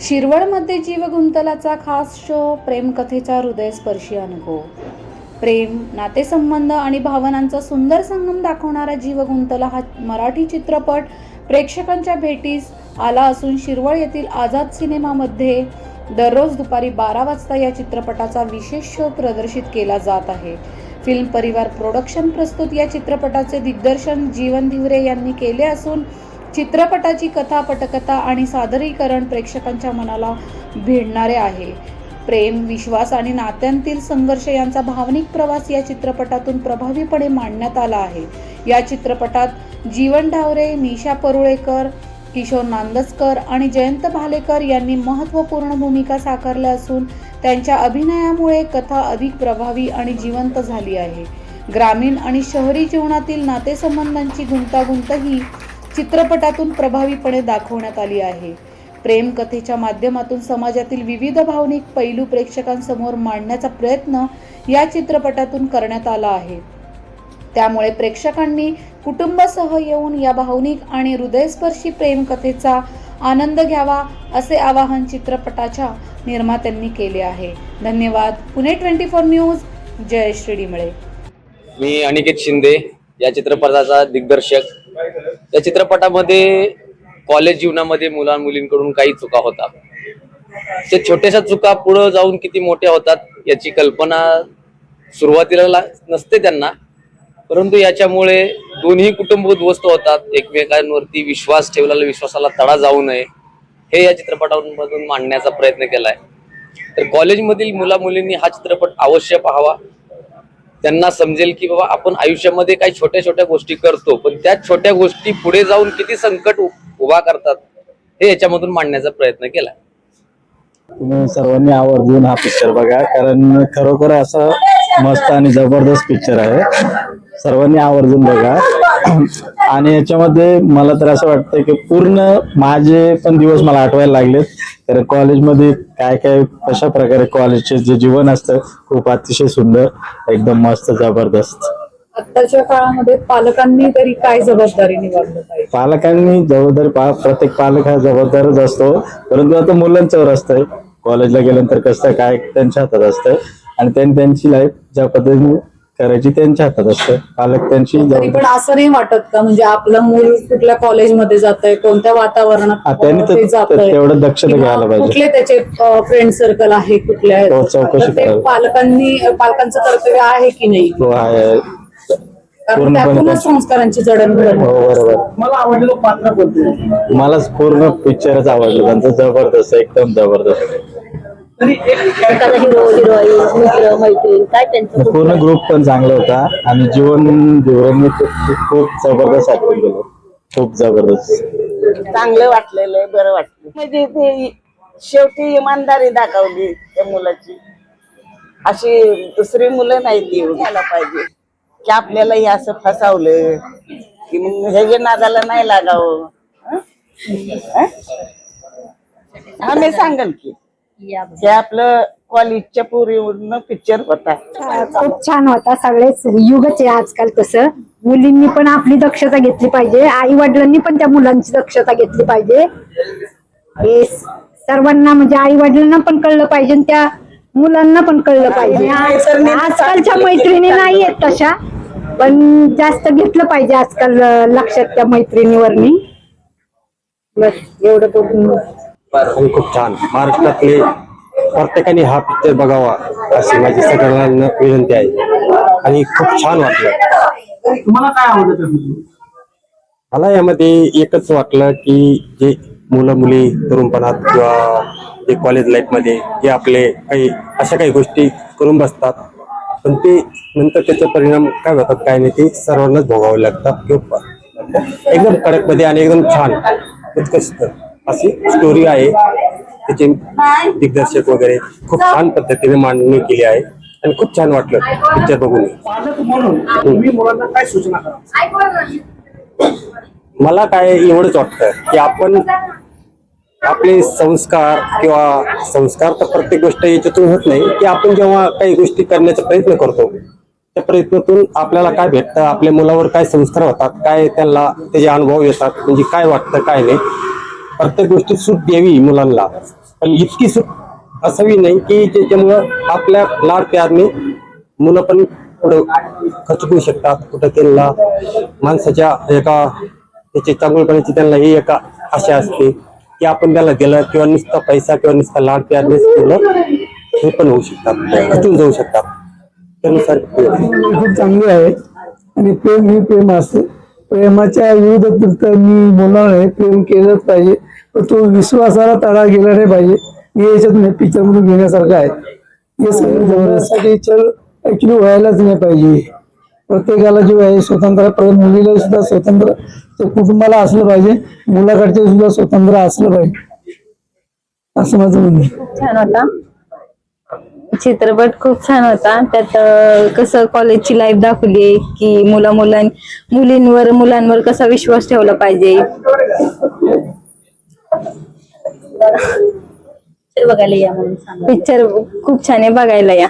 शिरवळमध्ये जीव गुंतलाचा खास शो, प्रेमकथेचा हृदयस्पर्शी अनुभव. प्रेम, नातेसंबंध आणि भावनांचा सुंदर संगम दाखवणारा जीव गुंतला हा मराठी चित्रपट प्रेक्षकांच्या भेटीस आला असून शिरवळ येथील आझाद सिनेमामध्ये दररोज दुपारी 12 वाजता या चित्रपटाचा विशेष शो प्रदर्शित केला जात आहे. फिल्म परिवार प्रोडक्शन प्रस्तुत या चित्रपटाचे दिग्दर्शन जीवन धिवरे यांनी केले असून चित्रपटाची कथा, पटकथा आणि सादरीकरण प्रेक्षकांच्या मनाला भिडणारे आहे. प्रेम, विश्वास आणि नात्यांतील संघर्ष यांचा भावनिक प्रवास या चित्रपटातून प्रभावीपणे मांडण्यात आला आहे. या चित्रपटात जीवन ढावरे, निशा परुळेकर, किशोर नांदस्कर आणि जयंत भालेकर यांनी महत्त्वपूर्ण भूमिका साकारल्या असून त्यांच्या अभिनयामुळे कथा अधिक प्रभावी आणि जिवंत झाली आहे. ग्रामीण आणि शहरी जीवनातील नातेसंबंधांची गुंतागुंत ही चित्रपटातून प्रभावीपणे दाखवण्यात आली आहे. प्रेम कथेच्या माध्यमातून समाजातील विविध भावनिक पैलू प्रेक्षकांसमोर मांडण्याचा प्रयत्न या चित्रपटातून करण्यात आला आहे. त्यामुळे प्रेक्षकांनी कुटुंबासह येऊन या भावनिक आणि हृदयस्पर्शी प्रेम कथेचा आनंद घ्यावा असे आवाहन चित्रपटाच्या निर्मात्यांनी केले आहे. धन्यवाद. पुणे 24 न्यूज, जयश्री डिमळे. मी अनिकेत शिंदे, या चित्रपटाचा दिग्दर्शक. या चित्रपटामध्ये कॉलेज जीवनामध्ये मुला मुलींकडून काही चुका होतात. त्या छोट्याशा चुका पुढे जाऊन किती मोठ्या होतात याची कल्पना सुरुवातीला नसते त्यांना, परंतु याच्यामुळे दोन्ही कुटुंब उद्ध्वस्त होतात. एकमेकांवरती विश्वास ठेवलेला विश्वासाला तडा जाऊ नये हे या चित्रपटामधून मांडण्याचा प्रयत्न केलाय. तर कॉलेजमधील मुला मुलींनी हा चित्रपट अवश्य पाहावा. त्यांना समजेल की बाबा आपण आयुष्यामध्ये काही छोट्या छोट्या गोष्टी करतो, पण त्या छोट्या गोष्टी पुढे जाऊन किती संकट उभा करतात हे याच्यामधून मांडण्याचा प्रयत्न केला. तुम्ही सर्वांनी आवर्जून हा पिक्चर बघा, कारण खरोखर असा मस्त आणि जबरदस्त पिक्चर आहे. सर्वांनी आवर्जून बघा. आणि याच्यामध्ये मला तर असं वाटतं की पूर्ण माझे पण दिवस मला आठवायला लागलेत. तर कॉलेजमध्ये काय काय कशा प्रकारे कॉलेजचे जे जीवन असतं खूप अतिशय सुंदर, एकदम मस्त, जबरदस्त. आताच्या काळामध्ये पालकांनी तरी काय जबाबदारी निभावली पाहिजे? पालकांनी जबाबदारी, प्रत्येक पालक हा जबाबदारच असतो, परंतु आता मुलांच्यावर असतंय. कॉलेजला गेल्यानंतर कसं काय त्यांच्या हातात असतं आणि त्यांनी त्यांची लाईफ ज्या पद्धतीने करायची त्यांच्या हातात असतं. पालक त्यांची पण असं नाही वाटत का, म्हणजे आपलं मूल कुठल्या कॉलेजमध्ये जातंय, कोणत्या वातावरणात त्यांनी तेवढं दक्षता घ्यायला पाहिजे. कुठले त्याचे फ्रेंड सर्कल आहे, कुठल्या चौकशी पालकांचं कर्तव्य आहे की नाही? संस्कारांची जडणघडण. हो, बरोबर. मला आवडलेलं पात्र कोणतं? मला पूर्ण पिक्चरच आवडलं त्यांचं, जबरदस्त, एकदम जबरदस्त. पूर्ण ग्रुप पण चांगला होता आणि जीवन धिवरेंनी खूप जबरदस्त ऍक्टिंग केलं, खूप जबरदस्त. चांगलं वाटलेलं, बरं वाटलं. म्हणजे ते शेवटी इमानदारी दाखवली त्या मुलाची. अशी दुसरी मुलं नाही ती घ्यायला पाहिजे की आपल्याला हे असं फसावलं की मग ह्याच्या नादाला नाही लागावं. हा, मी सांगेल की हे आपलं कॉलेजच्या पूर्वीवरून पिक्चर होता. खूप छान होता. सगळेच युगच आहे आजकाल. तसं मुलींनी पण आपली दक्षता घेतली पाहिजे, आई वडिलांनी पण त्या मुलांची दक्षता घेतली पाहिजे. हे सर्वांना, म्हणजे आई वडिलांना पण कळलं पाहिजे, त्या मुलांना पण कळलं पाहिजे. आजकालच्या मैत्रिणी नाही आहेत तशा, पण जास्त घेतलं पाहिजे आजकाल लक्षात त्या मैत्रिणीवरनी. बस एवढं बघून खूप छान. महाराष्ट्रातले प्रत्येकाने हा पिक्चर बघावा अशी माझी सगळ्यांना विनंती आहे आणि खूप छान वाटलं. तुम्हाला काय आवडतं? मला यामध्ये एकच वाटलं की जे मुलं मुली तरुणपणात किंवा जे कॉलेज लाईफ मध्ये जे आपले काही अशा काही गोष्टी करून बसतात, पण ते नंतर त्याचे परिणाम काय होतात काय नाही ते सर्वांनाच भोगावे लागतात. किंवा एकदम कडक मध्ये आणि एकदम छान उत्कृष्ट अशी स्टोरी आहे. त्याचे दिग्दर्शक वगैरे खूप छान पद्धतीने मांडणी केली आहे आणि खूप छान वाटलं पिक्चर बघून. पालक म्हणून तुम्ही मुलांना काय सूचना करा? मला काय एवढंच वाटतं की आपण आपले संस्कार किंवा संस्कार तर प्रत्येक गोष्ट याच्यातून होत नाही, की आपण जेव्हा काही गोष्टी करण्याचा प्रयत्न करतो त्या प्रयत्नातून आपल्याला काय भेटतं, आपल्या मुलावर काय संस्कार होतात, काय त्यांना त्याचे अनुभव येतात, म्हणजे काय वाटतं काय नाही, प्रत्येक गोष्टी सूट द्यावी मुलांना. पण इतकी सूट असावी नाही की ज्याच्यामुळं आपल्या लाड प्यारने मुलं पण पुढे खचकू शकतात. कुठं त्यांना माणसाच्या एका त्याची चांगुलपणाची त्यांना ही एका आशा असते की आपण त्याला दिलं किंवा नुसता पैसा किंवा नुसता लाड प्यारनेच केलं हे पण होऊ शकतात, खचून जाऊ शकतात. त्यानुसार खूप चांगली आहे आणि प्रेम हे प्रेम असते. प्रेमाच्या विविध मी बोलणार आहे, प्रेम केलंच पाहिजे पण तो विश्वासाला तडा गेला नाही पाहिजे. हे याच्यातून पिक्चर मधून घेण्यासारखं आहे. हे सगळं जवळसाठी चल ऍक्च्युली व्हायलाच नाही पाहिजे. प्रत्येकाला जे आहे स्वतंत्र, मुलीला सुद्धा स्वतंत्र, ते कुटुंबाला असलं पाहिजे, मुलाकडचे सुद्धा स्वतंत्र असलं पाहिजे असं माझं म्हणणं आहे. छान होता चित्रपट, खूप छान होता. त्यात कसं कॉलेजची लाईफ दाखवली की मुलांवर कसा विश्वास ठेवला पाहिजे. बघायला या म्हणून सांगा. पिक्चर खूप छान आहे, बघायला या.